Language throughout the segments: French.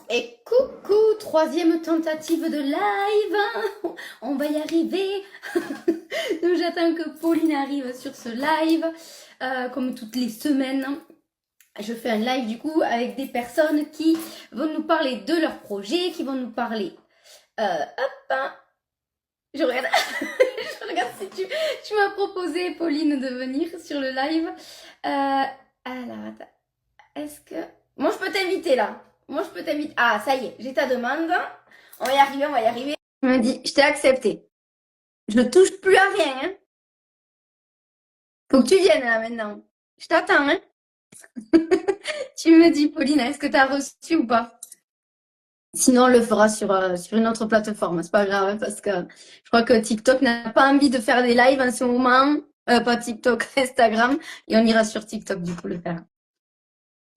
Et coucou, troisième tentative de live. On va y arriver. Donc j'attends que Pauline arrive sur ce live. Comme toutes les semaines, je fais un live du coup avec des personnes qui vont nous parler de leur projet, qui vont nous parler. Hop, hein. Je regarde, je regarde si tu m'as proposé, Pauline, de venir sur le live. Alors, attends. Est-ce que... Moi, je peux t'inviter là. Moi, je peux t'inviter. Ah, ça y est, j'ai ta demande. On va y arriver, on va y arriver. Tu me dis, je t'ai accepté. Je ne touche plus à rien. Hein. Faut que tu viennes là maintenant. Je t'attends. Hein. Tu me dis, Pauline, est-ce que tu as reçu ou pas? Sinon, on le fera sur une autre plateforme. C'est pas grave hein, parce que je crois que TikTok n'a pas envie de faire des lives en ce moment. Pas TikTok, Instagram. Et on ira sur TikTok du coup le faire.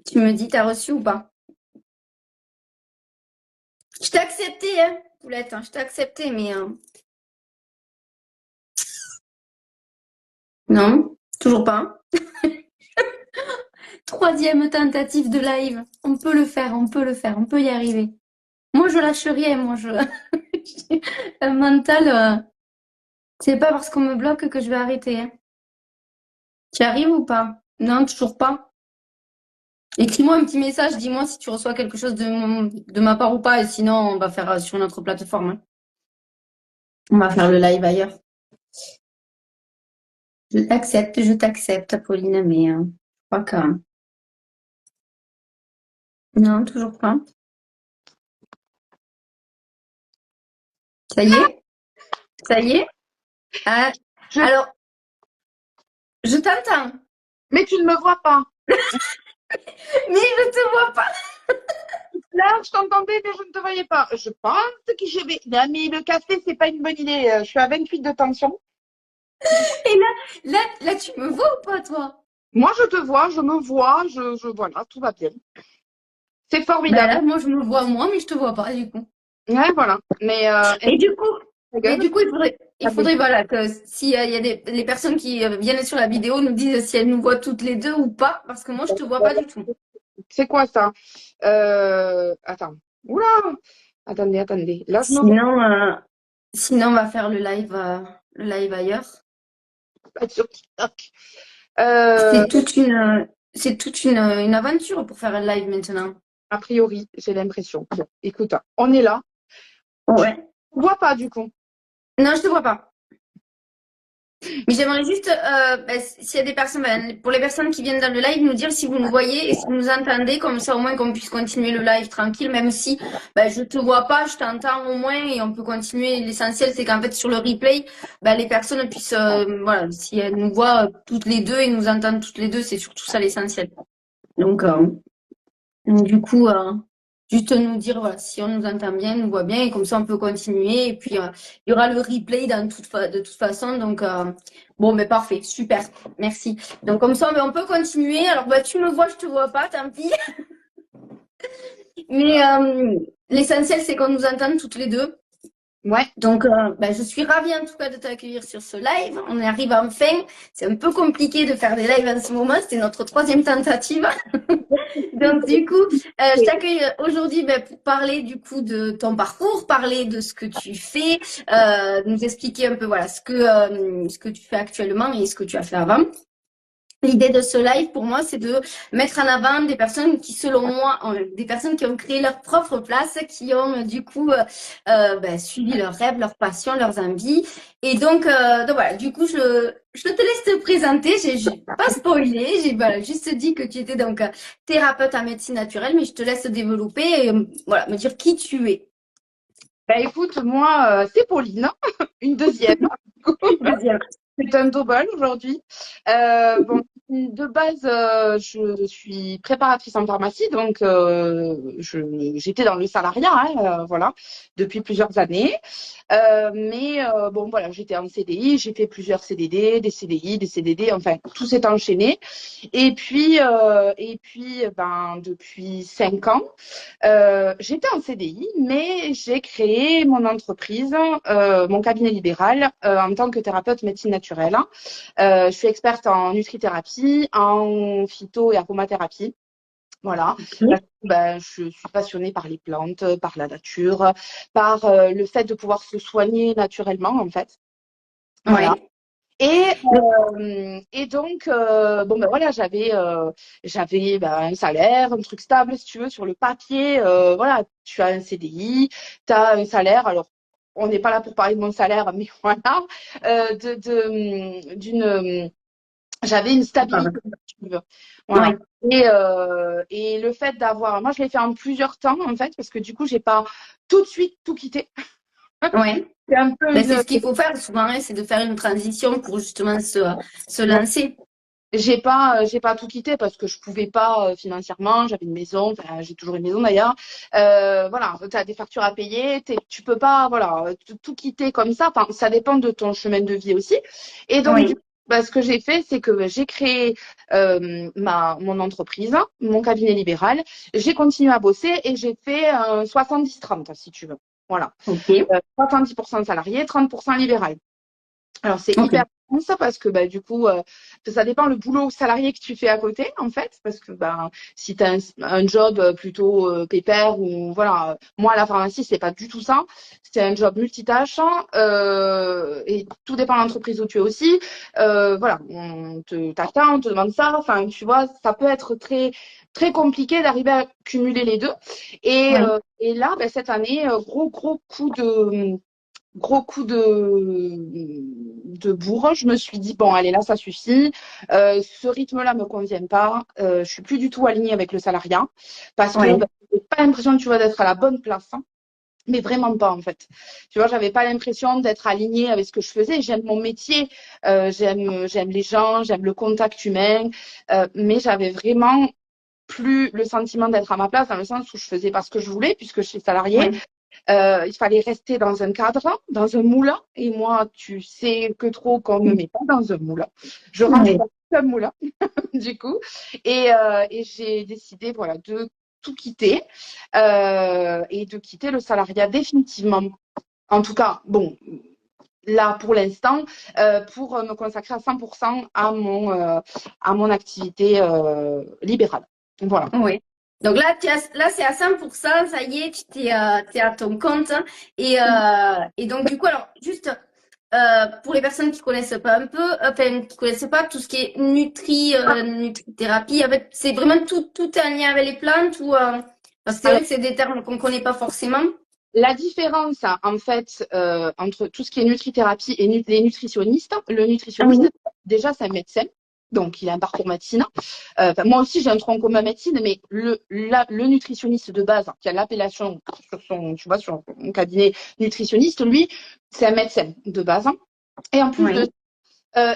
Tu me dis, t'as reçu ou pas? Je t'ai accepté, hein, Poulette. Hein, je t'ai accepté, mais... Non, toujours pas. Troisième tentative de live. On peut le faire, on peut le faire, on peut y arriver. Moi, je lâche rien, moi, je... J'ai un mental... C'est pas parce qu'on me bloque que je vais arrêter. Hein. Tu arrives ou pas? Non, toujours pas. Écris-moi un petit message, dis-moi si tu reçois quelque chose de ma part ou pas, et sinon, on va faire sur une autre plateforme. Hein. On va faire le live ailleurs. Je t'accepte, Pauline, mais je crois que... Non, toujours pas. Ça y est? Ça y est? Ah, Je- alors, je t'entends, Mais tu ne me vois pas. mais je te vois pas. Là, je t'entendais, mais je ne te voyais pas. Je pense que je vais. Non, mais le café, c'est pas une bonne idée. Je suis à 28 de tension. Et là, tu me vois ou pas, toi? Moi, je te vois, je me vois, voilà, tout va bien. C'est Ben formidable. là, moi, je me vois moi, mais je te vois pas, du coup. Ouais, voilà. Mais Et du coup, ta mais gueule, du coup, il faudrait, voilà, que si il y a les personnes qui viennent sur la vidéo nous disent si elles nous voient toutes les deux ou pas, parce que moi, je te vois pas du tout. c'est quoi ça? Attends. Oula! Attendez. Là, je me vois Sinon, sinon, on va faire le live ailleurs. pas sur TikTok. Euh, C'est toute une aventure pour faire un live maintenant. a priori, j'ai l'impression. Bon, écoute, on est là. Ouais. On voit pas du coup. Non, je te vois pas. Mais j'aimerais juste, s'il y a des personnes, pour les personnes qui viennent dans le live, nous dire si vous nous voyez et si vous nous entendez, comme ça au moins qu'on puisse continuer le live tranquille, même si je te vois pas, je t'entends au moins et on peut continuer. L'essentiel, c'est qu'en fait sur le replay, les personnes puissent, voilà, si elles nous voient toutes les deux et nous entendent toutes les deux, c'est surtout ça l'essentiel. Donc du coup, juste nous dire voilà, si on nous entend bien, nous voit bien, et comme ça on peut continuer. Et puis il y aura le replay de toute façon. Donc bon, mais parfait, super, merci. Donc comme ça, on peut continuer. Alors tu me vois, je te vois pas, tant pis. Mais l'essentiel c'est qu'on nous entende toutes les deux. Ouais. Donc, je suis ravie en tout cas de t'accueillir sur ce live. On arrive enfin. C'est un peu compliqué de faire des lives en ce moment. C'était notre troisième tentative. Donc, du coup, je t'accueille aujourd'hui pour parler du coup de ton parcours, parler de ce que tu fais, nous expliquer un peu voilà ce que tu fais actuellement et ce que tu as fait avant. L'idée de ce live, pour moi, c'est de mettre en avant des personnes qui, selon moi, des personnes qui ont créé leur propre place, qui ont du coup suivi leurs rêves, leurs passions, leurs envies. Et donc voilà, du coup, je te laisse te présenter. J'ai pas spoilé, j'ai juste dit que tu étais donc thérapeute en médecine naturelle, mais je te laisse développer et voilà, me dire qui tu es. Ben écoute, moi, c'est Pauline, une deuxième. Deuxième. C'est un double aujourd'hui. Bon, de base, je suis préparatrice en pharmacie, donc j'étais dans le salariat, hein, voilà, depuis plusieurs années. Mais bon, voilà, j'étais en CDI, j'ai fait plusieurs CDD, des CDI, des CDD, enfin, tout s'est enchaîné. Et puis, ben, depuis 5 ans, j'étais en CDI, mais j'ai créé mon entreprise, mon cabinet libéral, en tant que thérapeute médecine naturelle. Je suis experte en nutrithérapie, en phyto et aromathérapie. Voilà. Ok. Parce que, ben, je suis passionnée par les plantes, par la nature, par le fait de pouvoir se soigner naturellement, en fait. Voilà. Ouais. Et donc, bon, ben voilà, j'avais ben, un salaire, un truc stable, si tu veux, sur le papier. Voilà, tu as un CDI, tu as un salaire. Alors, on n'est pas là pour parler de mon salaire, mais voilà, j'avais une Pardon. stabilité, si tu veux. Voilà. Ouais. Et le fait d'avoir, moi, je l'ai fait en plusieurs temps, en fait, parce que du coup, j'ai pas tout de suite tout quitté. Ouais. C'est un peu Ben, c'est une, ce qu'il faut faire souvent, hein, c'est de faire une transition pour justement se lancer. J'ai pas tout quitté parce que je pouvais pas financièrement. J'avais une maison, enfin, j'ai toujours une maison d'ailleurs. Voilà, tu as des factures à payer, tu peux pas, voilà, tout quitter comme ça. Enfin, ça dépend de ton chemin de vie aussi. Et donc, du Oui. coup, bah, ce que j'ai fait, c'est que j'ai créé mon entreprise, mon cabinet libéral. J'ai continué à bosser et j'ai fait 70-30, si tu veux. Voilà. Ok. 70% salarié, 30% libéral. Alors, c'est Ok. hyper bon ça parce que bah, du coup, ça dépend le boulot salarié que tu fais à côté, en fait. Parce que bah, si tu as un job plutôt pépère ou voilà, moi à la pharmacie, c'est pas du tout ça. C'est un job multitâche et tout dépend de l'entreprise où tu es aussi. Voilà, on t'attend, on te demande ça. Enfin, tu vois, ça peut être très, très compliqué d'arriver à cumuler les deux. Oui. Et là, bah, cette année, gros coup de bourre. Je me suis dit, bon, allez, là, ça suffit. Ce rythme-là me convient pas. Je suis plus du tout alignée avec le salariat parce que Oui. bah, j'ai pas l'impression, tu vois, d'être à la bonne place, hein. Mais vraiment pas, en fait. Tu vois, j'avais pas l'impression d'être alignée avec ce que je faisais. J'aime mon métier, j'aime les gens, j'aime le contact humain, mais j'avais vraiment plus le sentiment d'être à ma place dans le sens où je faisais pas ce que je voulais puisque je suis salariée. Oui. Il fallait rester dans un cadre, dans un moule. Et moi, tu sais que trop qu'on ne me met pas dans un moule. Je range Oui. pas un moule, du coup. Et j'ai décidé, voilà, de tout quitter et de quitter le salariat définitivement. En tout cas, bon, là pour l'instant, pour me consacrer à 100% à mon activité libérale. Voilà. Oui. Donc là, là c'est à 100%, ça y est, t'es à ton compte. Et donc, du coup, alors, juste pour les personnes qui connaissent pas un peu, enfin, qui connaissent pas tout ce qui est nutrithérapie, en fait, c'est vraiment tout est en lien avec les plantes ou, parce que c'est vrai que c'est des termes qu'on connaît pas forcément. La différence, hein, en fait, entre tout ce qui est nutrithérapie et les nutritionnistes, le nutritionniste, Oui. déjà, c'est un médecin. Donc, il a un parcours médecine. Enfin, moi aussi, j'ai un tronc commun médecine, mais le nutritionniste de base, hein, qui a l'appellation sur son, tu vois, sur son cabinet nutritionniste, lui, c'est un médecin de base, hein. Et en plus de Oui.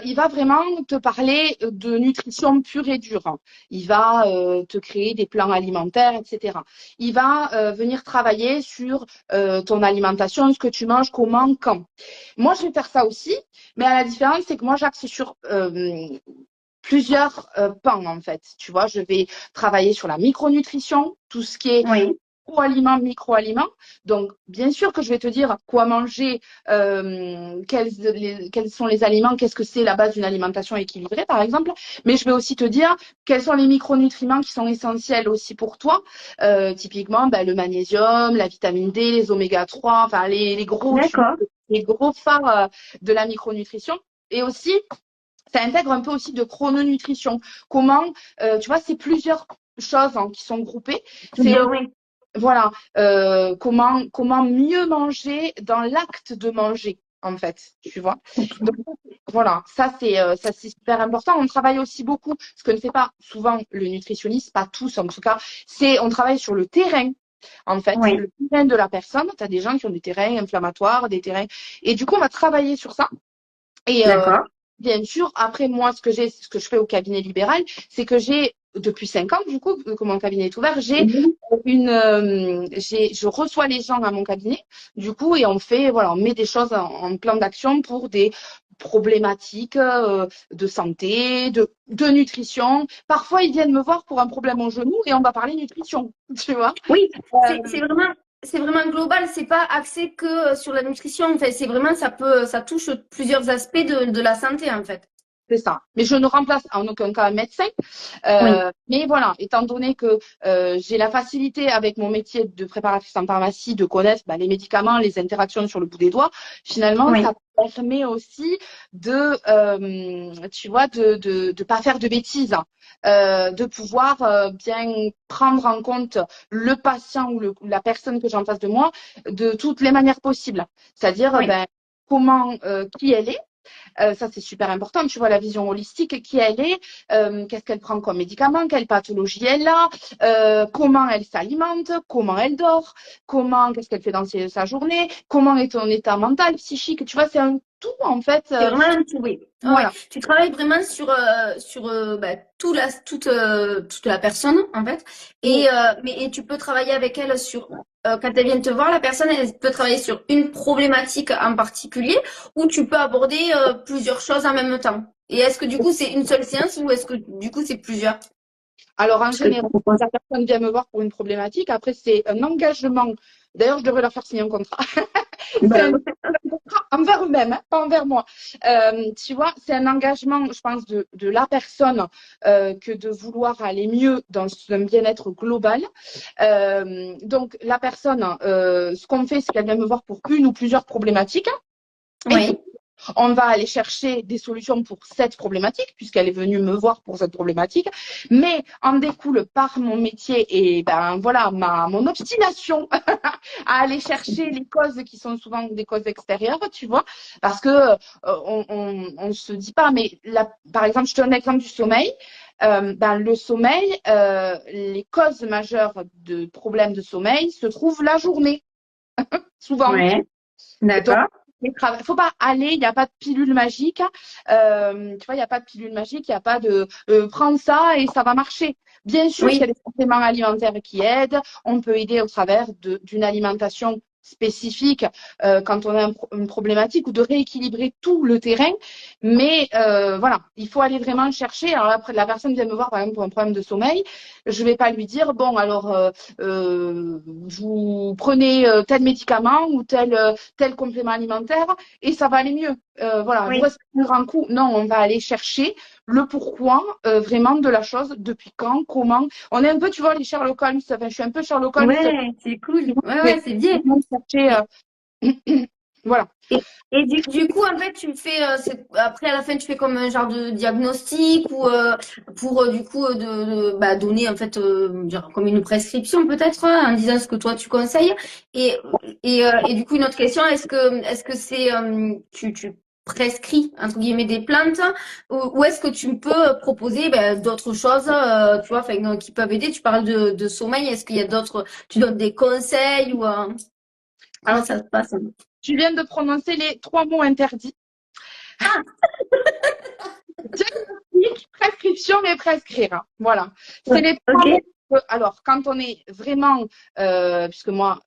il va vraiment te parler de nutrition pure et dure, hein. Il va te créer des plans alimentaires, etc. Il va venir travailler sur ton alimentation, ce que tu manges, comment, quand. Moi, je vais faire ça aussi, mais à la différence, c'est que moi, j'axe sur plusieurs pans, en fait. Tu vois, je vais travailler sur la micronutrition, tout ce qui est Oui. macro-aliments, micro-aliments. Donc, bien sûr que je vais te dire quoi manger, quels sont les aliments, qu'est-ce que c'est la base d'une alimentation équilibrée, par exemple. Mais je vais aussi te dire quels sont les micronutriments qui sont essentiels aussi pour toi. Typiquement, ben, le magnésium, la vitamine D, les oméga 3, enfin, D'accord. les gros phares de la micronutrition. Et aussi, ça intègre un peu aussi de chrononutrition. Comment, tu vois, c'est plusieurs choses hein, qui sont groupées. C'est Bien, oui. voilà, comment mieux manger dans l'acte de manger, en fait, tu vois. Donc, voilà, ça c'est super important. On travaille aussi beaucoup, ce que ne fait pas souvent le nutritionniste, pas tous en tout cas, c'est on travaille sur le terrain, en fait, Oui. le terrain de la personne. Tu as des gens qui ont des terrains inflammatoires, des terrains. Et du coup, on va travailler sur ça. Et D'accord. bien sûr, après moi, ce que je fais au cabinet libéral, c'est que j'ai depuis 5 ans, du coup, que mon cabinet est ouvert, Oui. je reçois les gens à mon cabinet, du coup, et on fait, voilà, on met des choses en plan d'action pour des problématiques de santé, de nutrition. Parfois, ils viennent me voir pour un problème au genou et on va parler nutrition, tu vois. Oui, Euh, c'est vraiment global, c'est pas axé que sur la nutrition. En fait, c'est vraiment ça touche plusieurs aspects de la santé en fait. C'est ça. Mais je ne remplace en aucun cas un médecin. Oui, Mais voilà, étant donné que j'ai la facilité avec mon métier de préparatrice en pharmacie de connaître les médicaments, les interactions sur le bout des doigts, finalement, oui, ça permet aussi tu vois, de pas faire de bêtises, de pouvoir bien prendre en compte le patient ou la personne que j'ai en face de moi de toutes les manières possibles. C'est-à-dire, oui. comment, qui elle est. Ça, c'est super important. Tu vois, la vision holistique, qui elle est, qu'est-ce qu'elle prend comme médicament, quelle pathologie elle a, comment elle s'alimente, comment elle dort, qu'est-ce qu'elle fait dans sa journée, comment est ton état mental, psychique. Tu vois, c'est un tout, en fait. C'est vraiment un tout, oui. Ah ouais. Voilà. Tu travailles vraiment sur toute la personne, en fait. Oui. Et tu peux travailler avec elle sur, quand elle vient te voir, la personne, elle peut travailler sur une problématique en particulier ou tu peux aborder plusieurs choses en même temps. Et est-ce que du coup, c'est une seule séance ou est-ce que du coup, c'est plusieurs? Alors, en Ce que tu général, proposes. la personne vient me voir pour une problématique. Après, c'est un engagement. D'ailleurs, je devrais leur faire signer un contrat. C'est Ben, un contrat envers eux-mêmes, hein, pas envers moi. Tu vois, c'est un engagement, je pense, de la personne que de vouloir aller mieux dans un bien-être global. Donc, la personne, ce qu'on fait, c'est qu'elle vient me voir pour une ou plusieurs problématiques. oui, On va aller chercher des solutions pour cette problématique, puisqu'elle est venue me voir pour cette problématique, mais en découle par mon métier et voilà mon obstination à aller chercher les causes qui sont souvent des causes extérieures, tu vois, parce que on se dit pas, mais là, par exemple, je te donne l'exemple du sommeil. Le sommeil, les causes majeures de problèmes de sommeil se trouvent la journée, souvent. ouais, Donc, d'accord. il faut pas aller, il n'y a pas de pilule magique. Tu vois, il n'y a pas de pilule magique, il n'y a pas de prends ça et ça va marcher. Bien sûr qu'il y a Oui, des compléments alimentaires qui aident. On peut aider au travers d'une alimentation spécifique quand on a une problématique ou de rééquilibrer tout le terrain. Mais voilà, il faut aller vraiment chercher. Alors après, la personne vient me voir par exemple pour un problème de sommeil. Je vais pas lui dire bon alors vous prenez tel médicament ou tel complément alimentaire et ça va aller mieux. Voilà, vous oui. respirez un grand coup. Non, on va aller chercher le pourquoi vraiment de la chose, depuis quand, comment. On est un peu, tu vois, les Sherlock Holmes. Enfin, je suis un peu Sherlock Holmes. Ouais, c'est cool. Ouais, Mais ouais, c'est bien. vraiment chercher, voilà. Et du coup, en fait, tu fais, après, à la fin, tu fais comme un genre de diagnostic ou pour, du coup, donner, en fait, genre comme une prescription peut-être, hein, en disant ce que toi, tu conseilles. Et, et du coup, une autre question, est-ce que c'est, tu prescris, entre guillemets, des plantes ou est-ce que tu peux proposer d'autres choses, tu vois, enfin, qui peuvent aider? Tu parles de sommeil, est-ce qu'il y a d'autres, tu donnes des conseils ou comment Alors, ça se passe? tu viens de prononcer les trois mots interdits. Diagnostic, prescription et prescrire. Voilà. C'est les trois mots. Ok. Alors, quand on est vraiment, puisque moi,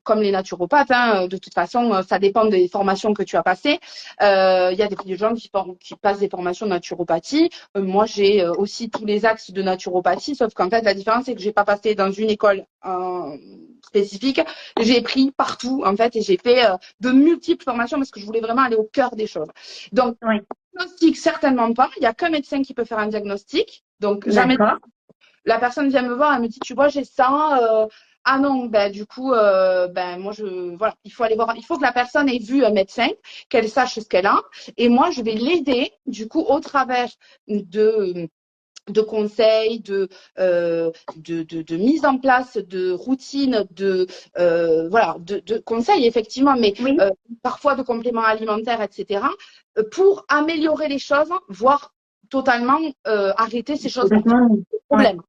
comme les naturopathes, hein, de toute façon, ça dépend des formations que tu as passées. Il y a des gens qui passent des formations de naturopathie. Moi, j'ai aussi tous les axes de naturopathie, sauf qu'en fait, la différence, c'est que j'ai pas passé dans une école spécifique. J'ai pris partout, en fait, et j'ai fait de multiples formations parce que je voulais vraiment aller au cœur des choses. Donc, Oui. diagnostic, certainement pas. Il n'y a qu'un médecin qui peut faire un diagnostic. Donc, jamais. D'accord. La personne vient me voir, elle me dit, tu vois, j'ai ça. Ah non, du coup, moi, voilà, il faut aller voir. Il faut que la personne ait vu un médecin, qu'elle sache ce qu'elle a. Et moi, je vais l'aider, du coup, au travers de conseils, de mise en place de routines, voilà, de conseils effectivement, mais Oui. parfois de compléments alimentaires, etc., pour améliorer les choses, voire totalement arrêter ces choses-là. Complètement. Ouais. Problème.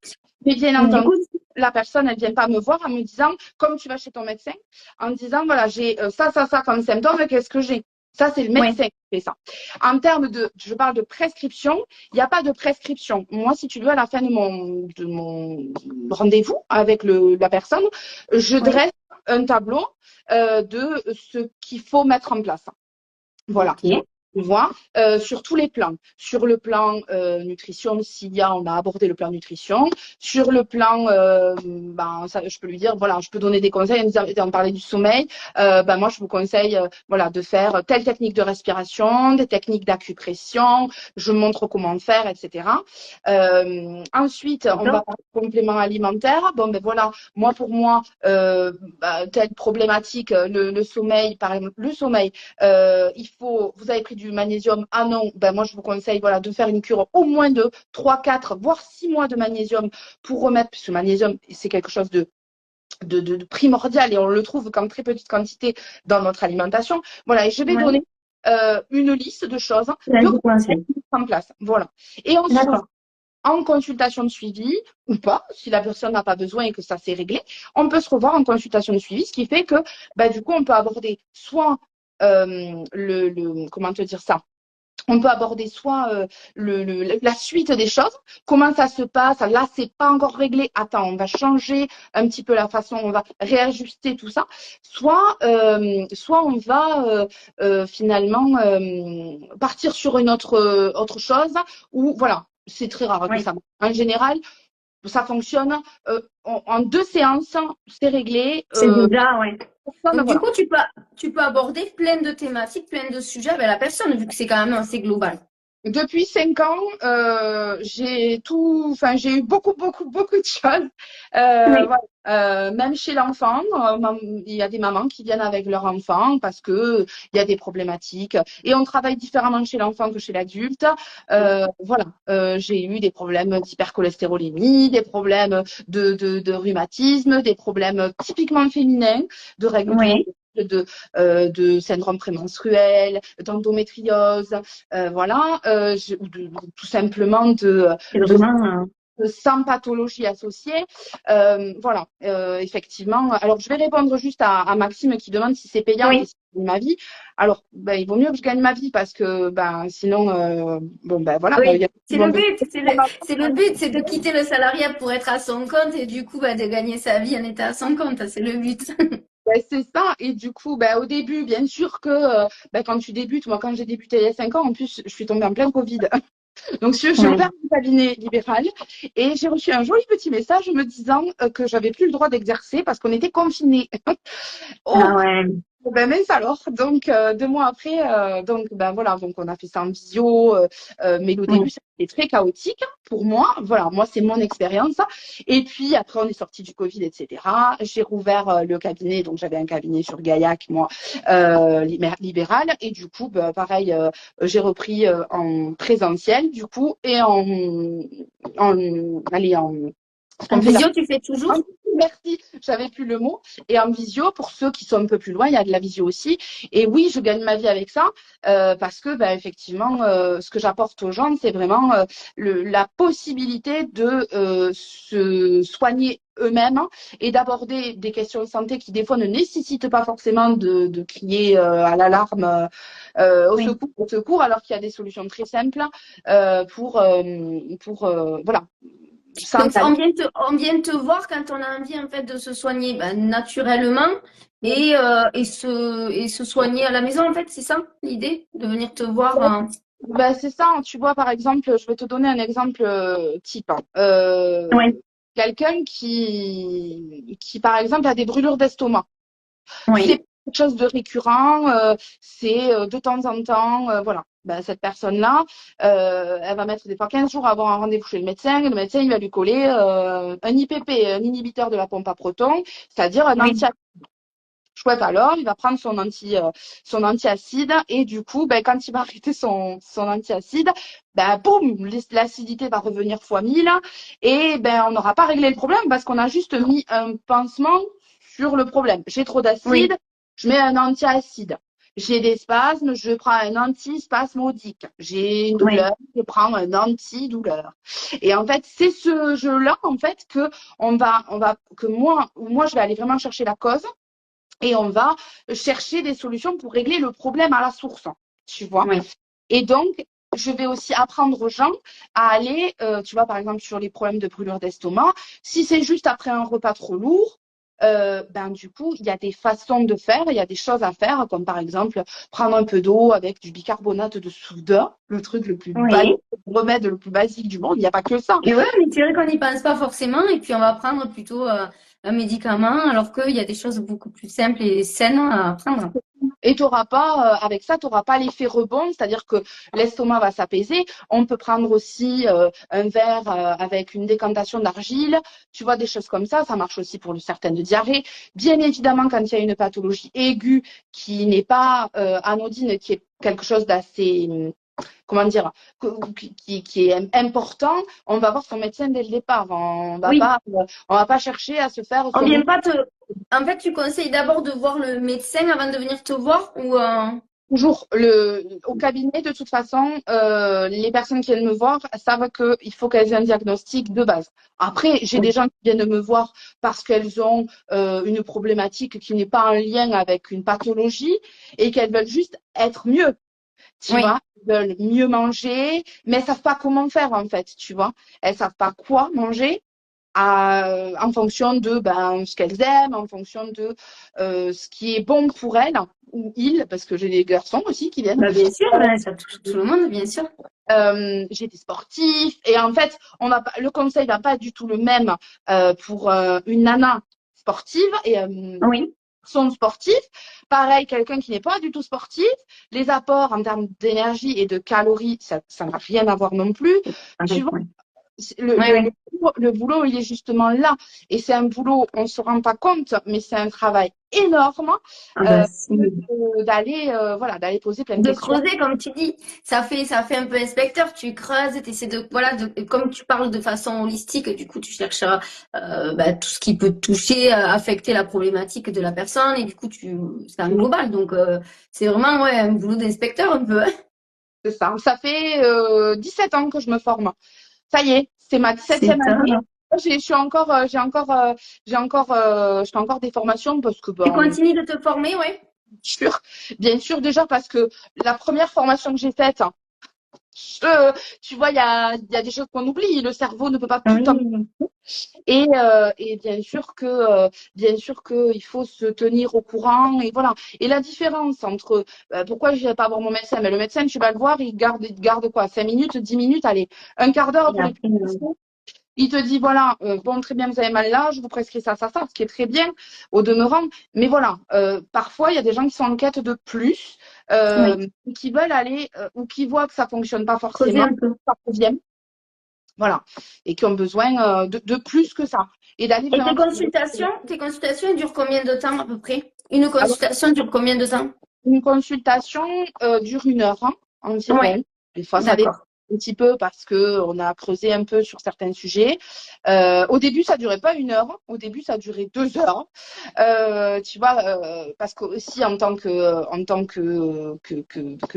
Mais bien Et du entendu, coup, la personne, elle vient pas me voir en me disant, comme tu vas chez ton médecin, en disant, voilà, j'ai ça comme symptôme, qu'est-ce que j'ai? Ça, c'est le ouais. médecin qui fait ça. En termes je parle de prescription, il n'y a pas de prescription. Moi, si tu veux, à la fin de mon rendez-vous avec la personne, je Oui. dresse un tableau de ce qu'il faut mettre en place. Voilà. Ok. tu vois, sur tous les plans. Sur le plan nutrition, s'il y a, on a abordé le plan nutrition. Sur le plan, ben, ça, je peux lui dire, voilà, je peux donner des conseils, on parlait du sommeil. Ben, moi, je vous conseille, voilà, de faire telle technique de respiration, des techniques d'acupression. Je montre comment faire, etc. Ensuite, on va D'accord. parler de compléments alimentaires. Bon, ben voilà, pour moi, telle problématique, le sommeil, par exemple, le sommeil. Vous avez pris du magnésium, ah non, ben moi je vous conseille voilà, de faire une cure au moins de 3, 4, voire 6 mois de magnésium pour remettre, puisque le magnésium c'est quelque chose de primordial et on le trouve qu'en très petite quantité dans notre alimentation. Voilà, et je vais Ouais. donner une liste de choses Là, que je vous vous pouvez conseille. mettre en place. Voilà. Et ensuite, D'accord. en consultation de suivi ou pas, si la personne n'a pas besoin et que ça s'est réglé, on peut se revoir en consultation de suivi, ce qui fait que bah, du coup, on peut aborder soit comment te dire ça, on peut aborder soit la suite des choses, comment ça se passe, là c'est pas encore réglé, attends, on va changer un petit peu la façon, on va réajuster tout ça, soit on va finalement partir sur une autre chose, ou voilà, c'est très rare que Oui. ça marche. En général, ça fonctionne en 2 séances, c'est réglé. C'est déjà, ouais. Donc, du Voilà. coup, tu peux aborder plein de thématiques, plein de sujets avec la personne, vu que c'est quand même assez global. Depuis 5 ans, j'ai eu beaucoup, beaucoup, beaucoup de choses. Oui. Voilà. Même chez l'enfant, il y a des mamans qui viennent avec leur enfant parce que il y a des problématiques. Et on travaille différemment chez l'enfant que chez l'adulte. Voilà. J'ai eu des problèmes d'hypercholestérolémie, des problèmes de rhumatisme, des problèmes typiquement féminins, de règles douloureuses, Oui. de syndrome prémenstruel, d'endométriose. Voilà, tout simplement C'est de vraiment, sans pathologie associée. Voilà, effectivement. Alors, je vais répondre juste à Maxime qui demande si c'est payant et oui. si je gagne ma vie. Alors, ben, il vaut mieux que je gagne ma vie parce que ben, sinon, bon, ben voilà, ben, il y Oui. a tout C'est le le monde. but. C'est le but, c'est de quitter le salariat pour être à son compte et du coup, bah, de gagner sa vie en étant à son compte. C'est le but. Ben, c'est ça. Et du coup, ben, au début, bien sûr que ben, quand tu débutes, moi, quand j'ai débuté il y a 5 ans, en plus, je suis tombée en plein Covid. Donc, j'ai Oui. ouvert un cabinet libéral et j'ai reçu un joli petit message me disant que j'avais plus le droit d'exercer parce qu'on était confinés. Oh, Ah ouais. ben mince alors. Donc, 2 mois après, donc ben voilà, donc on a fait ça en visio, mais au début, Oui. c'était très chaotique pour moi. Voilà, moi, c'est mon expérience. Et puis après, on est sorti du Covid, etc. J'ai rouvert le cabinet, donc j'avais un cabinet sur Gaillac, moi, libéral. Et du coup, ben, pareil, j'ai repris en présentiel, du coup, et allez, ce En qu'on fait là. visio, tu fais toujours? Merci, j'avais plus le mot. Et en visio, pour ceux qui sont un peu plus loin, il y a de la visio aussi. Et oui, je gagne ma vie avec ça parce que, ben, effectivement, ce que j'apporte aux gens, c'est vraiment la possibilité de se soigner eux-mêmes et d'aborder des questions de santé qui, des fois, ne nécessitent pas forcément de crier à l'alarme, Oui. au secours, alors qu'il y a des solutions très simples pour voilà, Donc, s'entamer. on vient te voir quand on a envie, en fait, de se soigner, ben, naturellement et se soigner à la maison, en fait, c'est ça l'idée? De venir te voir. Ben, c'est ça, hein. Tu vois, par exemple, je vais te donner un exemple type, hein. Oui. Quelqu'un par exemple, a des brûlures d'estomac. C'est Oui. quelque chose de récurrent, c'est de temps en temps, voilà. Ben, cette personne-là, elle va mettre des fois 15 jours avant un rendez-vous chez le médecin. Le médecin, il va lui coller un IPP, un inhibiteur de la pompe à protons, c'est-à-dire un Oui. anti chouette alors, il va prendre son antiacide et du coup, ben, quand il va arrêter son antiacide, ben, boum, l'acidité va revenir fois 1000 et ben, on n'aura pas réglé le problème parce qu'on a juste mis un pansement sur le problème. J'ai trop d'acide, Oui. je mets un antiacide. J'ai des spasmes, je prends un antispasmodique. J'ai une Oui. douleur, je prends un antidouleur. Et en fait, c'est ce jeu-là, en fait, que moi, je vais aller vraiment chercher la cause et on va chercher des solutions pour régler le problème à la source, tu vois. Oui. Et donc, je vais aussi apprendre aux gens à aller, tu vois, par exemple, sur les problèmes de brûlure d'estomac, si c'est juste après un repas trop lourd, ben du coup, il y a des façons de faire, il y a des choses à faire, comme par exemple prendre un peu d'eau avec du bicarbonate de soude, le truc le plus basique, Oui. le remède le plus basique du monde. Il n'y a pas que ça. Et ouais, mais c'est vrai qu'on n'y pense pas forcément, et puis on va prendre plutôt un médicament, alors qu'il y a des choses beaucoup plus simples et saines à prendre. Et t'auras pas, avec ça, tu n'auras pas l'effet rebond, c'est-à-dire que l'estomac va s'apaiser. On peut prendre aussi un verre avec une décantation d'argile. Tu vois, des choses comme ça marche aussi pour certaines diarrhées. Bien évidemment, quand il y a une pathologie aiguë qui n'est pas anodine, qui est quelque chose d'assez, comment dire, qui est important, on va voir son médecin dès le départ. Oui, On va pas chercher à se faire on son vient pas te... En fait, tu conseilles d'abord de voir le médecin avant de venir te voir ou toujours au cabinet, de toute façon, les personnes qui viennent me voir savent qu'il faut qu'elles aient un diagnostic de base. Après, j'ai des gens qui viennent me voir parce qu'elles ont une problématique qui n'est pas en lien avec une pathologie et qu'elles veulent juste être mieux. Tu Oui, vois, elles veulent mieux manger, mais elles savent pas comment faire en fait, tu vois. Elles savent pas quoi manger en fonction de ce qu'elles aiment, en fonction de ce qui est bon pour elles ou ils, parce que j'ai des garçons aussi qui viennent. bah bien sûr, hein, ça touche tout le monde, bien sûr. J'ai des sportifs et en fait, le conseil va pas du tout le même pour une nana sportive et Oui, son sportif. Pareil, quelqu'un qui n'est pas du tout sportif, les apports en termes d'énergie et de calories, ça n'a rien à voir non plus. Tu avec, vois, oui. le, Oui, le, oui. le boulot, le boulot, il est justement là. Et c'est un boulot, on ne se rend pas compte, mais c'est un travail énorme Ah bah, si. d'aller voilà, d'aller poser plein de De questions. creuser, comme tu dis, ça fait un peu inspecteur. Tu creuses, tu essaies de, voilà, comme tu parles de façon holistique, du coup, tu cherches tout ce qui peut toucher, affecter la problématique de la personne, et du coup, c'est un global. Donc, c'est vraiment, ouais, un boulot d'inspecteur un peu. C'est ça. Ça fait 17 ans que je me forme. Ça y est, c'est ma C'est 17e ça. année. Je fais encore des formations parce que Tu continues de te former, ouais. sûr, bien sûr déjà parce que la première formation que j'ai faite, euh, tu vois, il y a des choses qu'on oublie. Le cerveau ne peut pas tout en... Oui. Et bien sûr que il faut se tenir au courant et voilà. Et la différence entre pourquoi je vais pas voir mon médecin, mais le médecin tu vas le voir, il garde quoi, 5 minutes, 10 minutes, allez, un quart d'heure Et pour les après, prescriptions. Il te dit voilà, bon très bien, vous avez mal là, je vous prescris ça, ce qui est très bien au demeurant. Mais voilà, parfois il y a des gens qui sont en quête de plus, oui, qui veulent aller ou qui voient que ça fonctionne pas creuser forcément, un peu. ça revient. Voilà. Et qui ont besoin de plus que ça. Et d'aller Et vraiment. tes consultations, elles durent combien de temps à peu près? Une Alors, consultation dure combien de temps? une consultation dure 1 heure Ouais, environ. Des fois, ça dépend d'accord. un petit peu parce que on a creusé un peu sur certains sujets. Au début, ça durait pas 1 heure. Au début, ça durait 2 heures. Tu vois, parce que aussi en tant que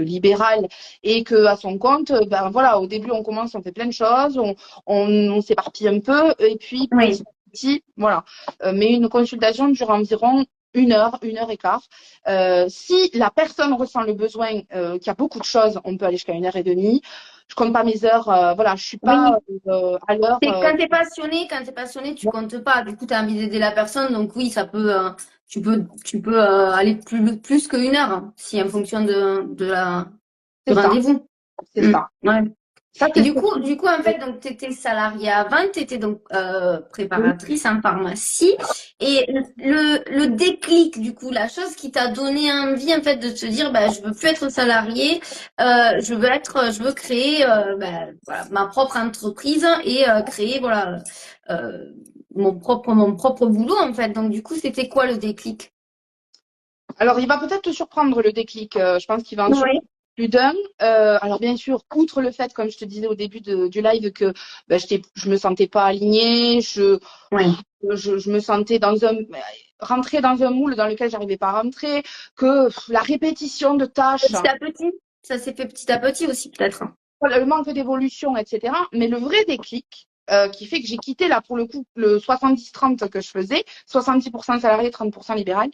libéral et que à son compte, ben voilà, au début, on commence, on fait plein de choses, on s'éparpille un peu et puis petit Oui. à petit, voilà. Mais une consultation dure environ 1 heure et quart. Si la personne ressent le besoin, qu'il y a beaucoup de choses, on peut aller jusqu'à 1 heure et demie. Je compte pas mes heures, voilà, je suis pas Oui. à l'heure. Quand t'es passionné, tu comptes pas. Du coup, tu as envie d'aider la personne. Donc oui, ça peut, tu peux aller plus que 1 heure, hein, si en fonction du C'est ça, rendez-vous. c'est ça. Ouais. Ça, Et c'est ce que en fait, donc, tu étais salariée avant, tu étais donc oui. préparatrice en pharmacie. Et le déclic, du coup, la chose qui t'a donné envie, en fait, de te dire, bah, je veux plus être salariée, je veux créer voilà, ma propre entreprise et créer voilà, euh, mon propre boulot, en fait. Donc, du coup, c'était quoi le déclic? Alors, il va peut-être te surprendre le déclic. Je pense qu'il va en surprendre Oui, plus d'un. Alors, bien sûr, outre le fait, comme je te disais au début du live, que je me sentais pas alignée, oui. je me sentais rentrer dans un moule dans lequel j'arrivais pas à rentrer, que la répétition de tâches, Petit à petit, ça s'est fait petit à petit aussi, peut-être. le manque d'évolution, etc. Mais le vrai déclic, qui fait que j'ai quitté là pour le coup le 70-30 que je faisais, 70% salarié, 30% libéral,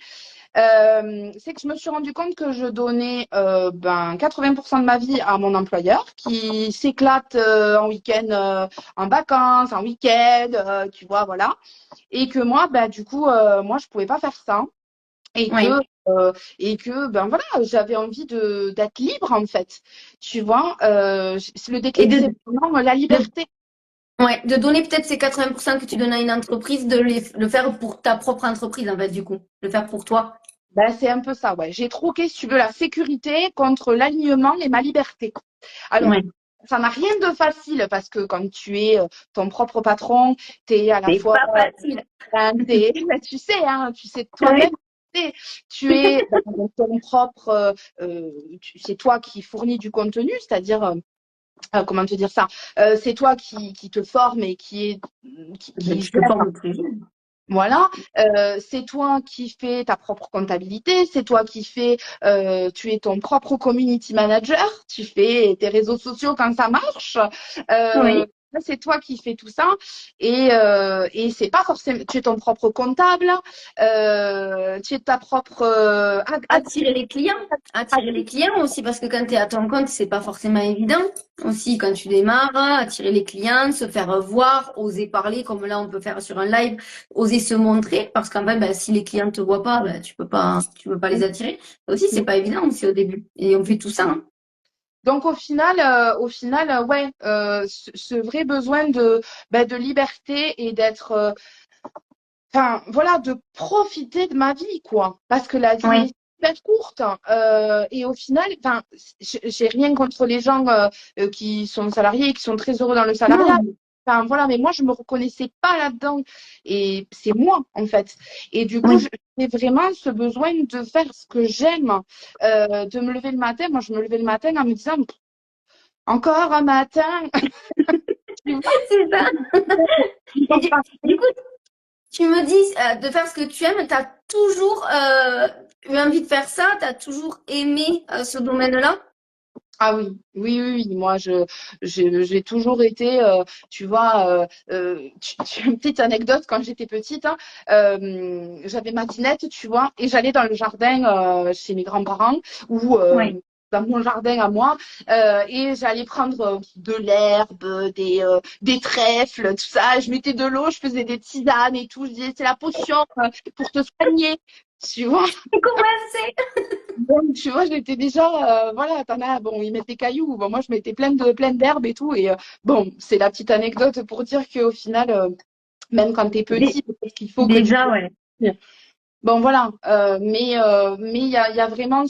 C'est que je me suis rendu compte que je donnais 80% de ma vie à mon employeur qui s'éclate en week-end, en vacances, en week-end, tu vois, voilà. Et que moi, du coup, moi, je pouvais pas faire ça. Et Oui. que voilà, j'avais envie d'être libre, en fait. Tu vois, le Et déclic, c'est vraiment la liberté. de donner peut-être ces 80% que tu donnes à une entreprise, de le faire pour ta propre entreprise, en fait, du coup. Le faire pour toi. C'est un peu ça, ouais. J'ai troqué, si tu veux, la sécurité contre l'alignement et ma liberté. Alors, Ouais. ça n'a rien de facile parce que quand tu es ton propre patron, tu es à la C'est fois, pas facile. tu sais, hein, tu sais Oui. toi-même, tu es dans ton propre, c'est toi qui fournis du contenu, c'est-à-dire, comment te dire ça, c'est toi qui te forme et qui Tu te gère. formes très bien. Voilà, c'est toi qui fais ta propre comptabilité, c'est toi qui fais, tu es ton propre community manager, tu fais tes réseaux sociaux quand ça marche. Oui. C'est toi qui fais tout ça et c'est pas forcément. Tu es ton propre comptable, tu es ta propre Attirer les clients. Attirer les clients aussi, parce que quand tu es à ton compte, c'est pas forcément évident. Aussi, quand tu démarres, attirer les clients, se faire voir, oser parler, comme là, on peut faire sur un live, oser se montrer, parce qu'en fait, si les clients te voient pas, tu peux pas les attirer. Ça aussi, c'est pas évident aussi au début. Et on fait tout ça, hein. Donc au final, ouais, ce vrai besoin de liberté et d'être enfin, voilà, de profiter de ma vie, quoi. Parce que la vie Oui. est super courte. Et au final, enfin, j'ai rien contre les gens qui sont salariés et qui sont très heureux dans le salariat. Non. Enfin, voilà, mais moi, je me reconnaissais pas là-dedans. Et c'est moi, en fait. Et du coup, Oui. j'ai vraiment ce besoin de faire ce que j'aime, de me lever le matin. Moi, je me levais le matin en me disant, encore un matin. Tu C'est ça. Et vois. du coup, tu me dis de faire ce que tu aimes, tu as toujours eu envie de faire ça, tu as toujours aimé ce domaine-là? Ah oui, oui, oui, oui. Moi, j'ai toujours été, tu vois, une petite anecdote, quand j'étais petite, hein, j'avais ma dinette, tu vois, et j'allais dans le jardin chez mes grands-parents ou Oui. dans mon jardin à moi, et j'allais prendre de l'herbe, des trèfles, tout ça. Je mettais de l'eau, je faisais des tisanes et tout. Je disais, c'est la potion pour te soigner, tu vois. Et comment c'est? Donc, tu vois, j'étais déjà, voilà, t'en as, bon, ils mettent des cailloux, bon, moi, je mettais plein d'herbes et tout, et bon, c'est la petite anecdote pour dire qu'au final, même quand t'es petit, peut-être qu'il faut que tu... Déjà, ouais. Bon, voilà, mais il y a vraiment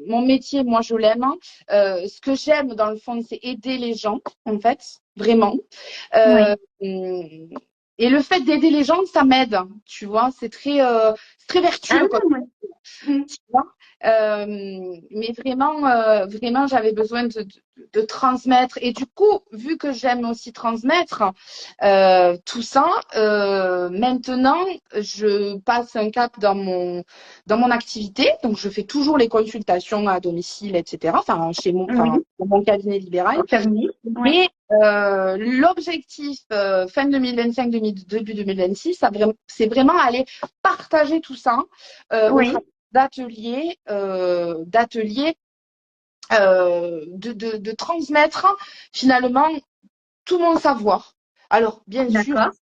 mon métier, moi, je l'aime, hein. Ce que j'aime, dans le fond, c'est aider les gens, en fait, vraiment. Oui. Euh, et le fait d'aider les gens, ça m'aide, tu vois, c'est très Ah vertueux, quoi. non, ouais. Mm. Tu vois. Mais vraiment, vraiment, j'avais besoin de transmettre. Et du coup, vu que j'aime aussi transmettre tout ça, maintenant, je passe un cap dans mon activité. Donc, je fais toujours les consultations à domicile, etc. Enfin, Oui. dans mon cabinet libéral. Au cabinet. Oui. Mais l'objectif fin 2025, début 2026, c'est vraiment aller partager tout ça au Oui. travers d'ateliers, de transmettre finalement tout mon savoir. Alors, bien sûr, D'accord.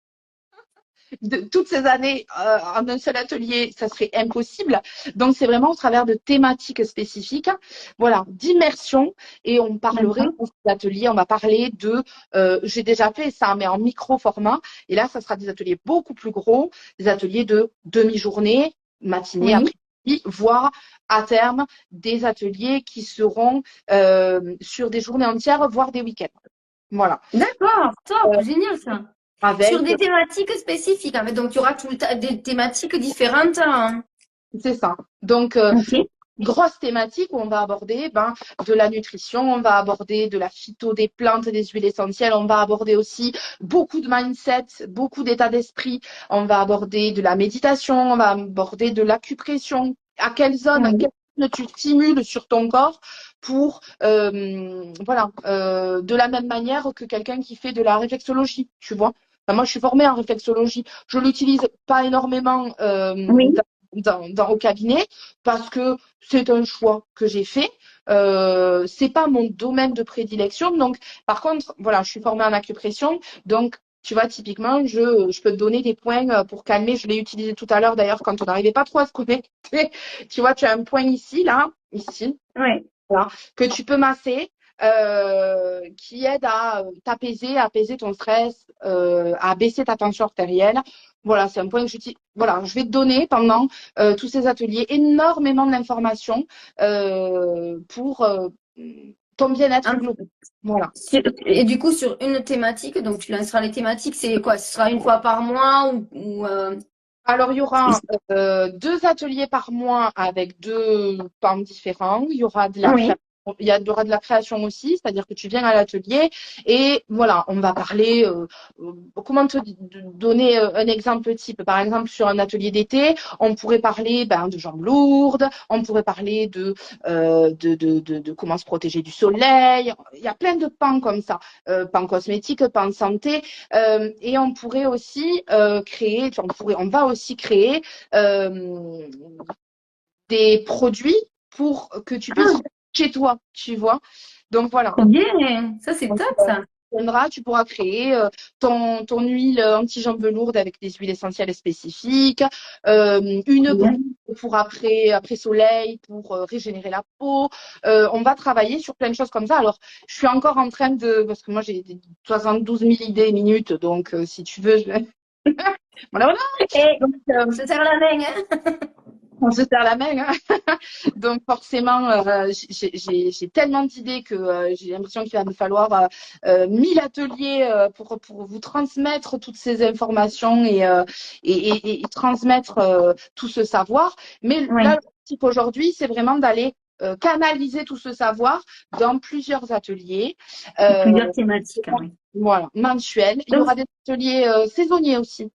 de toutes ces années en un seul atelier, ça serait impossible. Donc, c'est vraiment au travers de thématiques spécifiques, voilà, d'immersion. Et on parlerait D'accord. dans cet atelier, on va parler j'ai déjà fait ça, mais en micro format. Et là, ça sera des ateliers beaucoup plus gros, des ateliers de demi-journée, matinée, Oui. après-midi, voire à terme des ateliers qui seront sur des journées entières, voire des week-ends. Voilà. D'accord. Top. Euh, Génial, ça. Sur avec des thématiques spécifiques, en fait. Donc, il y aura tout le temps des thématiques différentes, hein. C'est ça. Donc, Ok. grosse thématique où on va aborder de la nutrition, on va aborder de la phyto, des plantes, des huiles essentielles, on va aborder aussi beaucoup de mindset, beaucoup d'état d'esprit, on va aborder de la méditation, on va aborder de l'acupression. À Oui. quelle zone tu stimules sur ton corps pour, voilà, de la même manière que quelqu'un qui fait de la réflexologie, tu vois. Enfin, moi, je suis formée en réflexologie. Je l'utilise pas énormément Oui. au cabinet parce que c'est un choix que j'ai fait. C'est pas mon domaine de prédilection. Donc, par contre, voilà, je suis formée en acupression. Donc, tu vois, typiquement, je peux te donner des points pour calmer. Je l'ai utilisé tout à l'heure, d'ailleurs, quand on n'arrivait pas trop à se connecter. Tu vois, tu as un point ici, là, ici, Ouais. voilà, que tu peux masser, qui aide à t'apaiser, à apaiser ton stress, à baisser ta tension artérielle. Voilà, c'est un point que j'utilise. Voilà, je vais te donner pendant tous ces ateliers énormément d'informations pour ton bien-être global. Voilà. Et du coup, sur une thématique, donc tu lanceras les thématiques, c'est quoi? Ce sera une fois par mois ou Alors, il y aura 2 ateliers par mois avec 2 pans différents. Il y aura de la Oui. création. Il y aura de la création aussi, c'est-à-dire que tu viens à l'atelier et voilà, on va parler, comment te donner un exemple type. Par exemple, sur un atelier d'été, on pourrait parler de jambes lourdes, on pourrait parler de comment se protéger du soleil. Il y a plein de pans comme ça, pans cosmétiques, pans santé. Et on pourrait aussi créer, on va aussi créer des produits pour que tu puisses faire chez toi, tu vois. Donc voilà. Trop bien, ça c'est Donc, top ça. tu pourras créer ton huile anti-jambes lourdes avec des huiles essentielles spécifiques, une Bien. brune pour après soleil, pour régénérer la peau. On va travailler sur plein de choses comme ça. Alors, je suis encore en train parce que moi j'ai 72 000 idées minutes, donc si tu veux, voilà, voilà. Et Donc, on se serre la main, hein? on se serre la main, hein. Donc forcément, j'ai tellement d'idées que j'ai l'impression qu'il va me falloir 1000 ateliers pour vous transmettre toutes ces informations et transmettre tout ce savoir. Mais Oui, là, l'objectif aujourd'hui, c'est vraiment d'aller canaliser tout ce savoir dans plusieurs ateliers, plusieurs thématiques, hein, oui. voilà, mensuels. Il y Donc, aura des ateliers saisonniers aussi.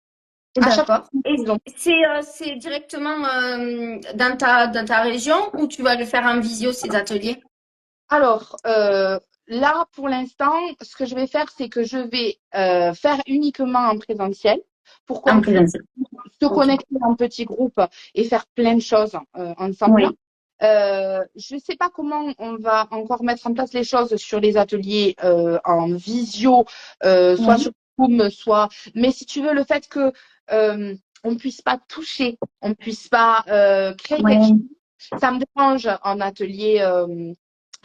À chaque d'accord. Et saison. c'est directement dans ta région ou tu vas le faire en visio ces ateliers? Alors, là, pour l'instant, ce que je vais faire, c'est que je vais faire uniquement en présentiel pour En qu'on puisse présentiel. se Ok. connecter en petits groupes et faire plein de choses ensemble. Oui. Je ne sais pas comment on va encore mettre en place les choses sur les ateliers en visio, soit Oui. sur Zoom, soit. Mais si tu veux, le fait que on ne puisse pas toucher, on ne puisse pas créer quelque chose, Oui. ça me dérange en atelier.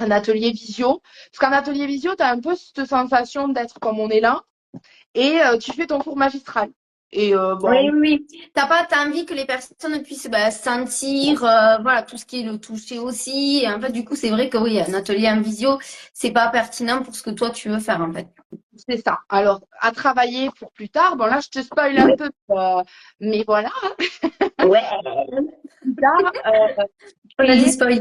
Un atelier visio. Parce qu'en atelier visio, tu as un peu cette sensation d'être comme on est là et tu fais ton cours magistral. Et Oui, bon, oui. T'as envie que les personnes puissent sentir, voilà, tout ce qui est le toucher aussi. Et en fait, du coup, c'est vrai que oui, un atelier en visio, c'est pas pertinent pour ce que toi tu veux faire, en fait. c'est ça. Alors, à travailler pour plus tard. Bon, là, je te spoil un Oui. peu, mais voilà. Ouais. Plus tard, On a dit créer, spoil.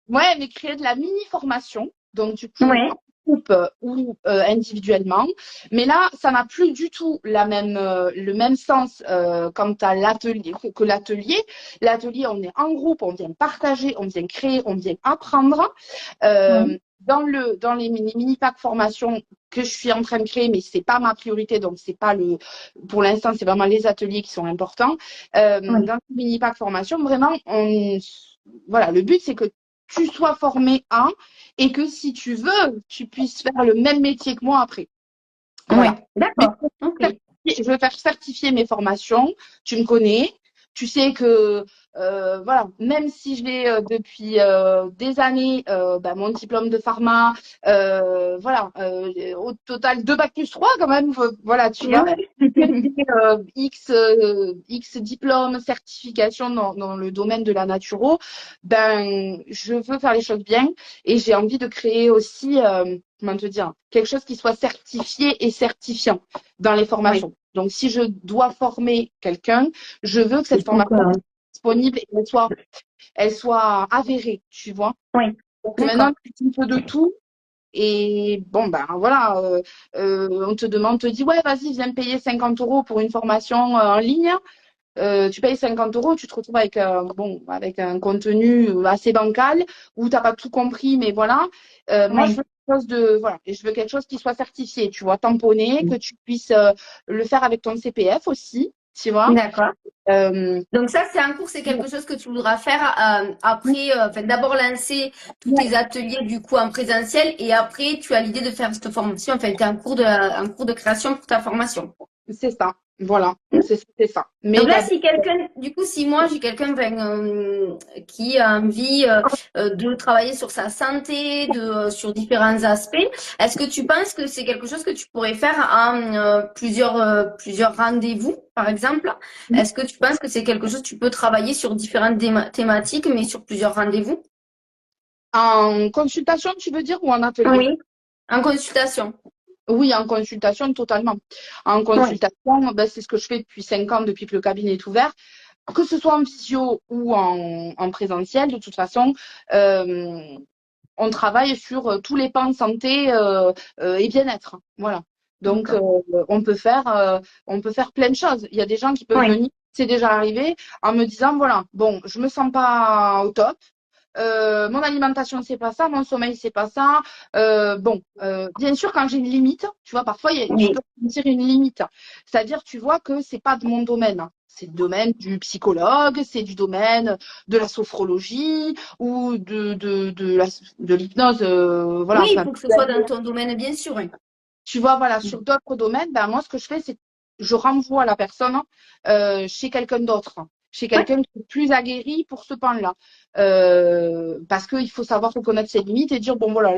mais créer de la mini-formation. Donc, du coup, Ouais. en groupe ou individuellement. Mais là, ça n'a plus du tout le même sens quant à l'atelier que l'atelier. L'atelier, on est en groupe, on vient partager, on vient créer, on vient apprendre. Oui. Dans les mini packs formation que je suis en train de créer, mais c'est pas ma priorité, donc c'est pas pour l'instant, c'est vraiment les ateliers qui sont importants. Oui. Dans les mini packs formation, vraiment, voilà, le but c'est que tu sois formé à et que si tu veux, tu puisses faire le même métier que moi après. Oui. Voilà. Mais D'accord. Ok. je veux faire certifier mes formations. Tu me connais. Tu sais que, voilà, même si je l'ai depuis des années, mon diplôme de pharma, voilà, au total 2 bac plus 3 quand même, voilà, tu vois. Ouais. X diplômes, certifications dans le domaine de la naturo, je veux faire les choses bien et j'ai envie de créer aussi, comment te dire, quelque chose qui soit certifié et certifiant dans les Oui. formations. Donc, si je dois former quelqu'un, je veux que cette Il faut que. formation soit disponible et elle soit avérée, tu vois. Oui. Donc, maintenant, D'accord. c'est un peu de tout. Et bon, voilà, on te dit, ouais, vas-y, viens me payer 50 euros pour une formation en ligne. Tu payes 50 euros, tu te retrouves avec un contenu assez bancal où tu n'as pas tout compris, mais voilà. Moi, je Oui. veux quelque chose voilà, et je veux quelque chose qui soit certifié, tu vois, tamponné, que tu puisses le faire avec ton CPF aussi, tu vois. D'accord. Donc ça, c'est un cours, c'est quelque chose que tu voudras faire après, enfin d'abord lancer tous tes ateliers du coup en présentiel et après tu as l'idée de faire cette formation, enfin t'as un cours de création pour ta formation. c'est ça, voilà, c'est ça. Mais Donc là, d'abord, si quelqu'un, du coup, si moi j'ai quelqu'un qui a envie de travailler sur sa santé, sur différents aspects, est-ce que tu penses que c'est quelque chose que tu pourrais faire en plusieurs rendez-vous, par exemple? Est-ce que tu penses que c'est quelque chose que tu peux travailler sur différentes thématiques, mais sur plusieurs rendez-vous? en consultation, tu veux dire, ou en atelier? Oui, en consultation. Oui, en consultation, totalement. En Oui. consultation, ben, c'est ce que je fais depuis 5 ans, depuis que le cabinet est ouvert. Que ce soit en visio ou en présentiel, de toute façon, euh, on travaille sur tous les pans de santé et bien-être. Voilà. Donc, D'accord. on peut faire plein de choses. Il y a des gens qui peuvent Oui. venir, c'est déjà arrivé, en me disant, voilà, bon, je me sens pas au top. Mon alimentation, c'est pas ça, mon sommeil, c'est pas ça. Bien sûr, quand j'ai une limite, tu vois, parfois, tu Oui. peux sentir une limite. C'est-à-dire, tu vois que c'est pas de mon domaine. C'est le domaine du psychologue, c'est du domaine de la sophrologie ou de l'hypnose. Voilà, Oui, il enfin, faut que ce soit dans ton domaine, bien sûr. Oui. tu vois, voilà, sur d'autres domaines, ben, moi, ce que je fais, c'est je renvoie la personne chez quelqu'un d'autre, chez Oui. quelqu'un qui est plus aguerri pour ce pan-là. Parce qu'il faut savoir reconnaître ses limites et dire, bon, voilà,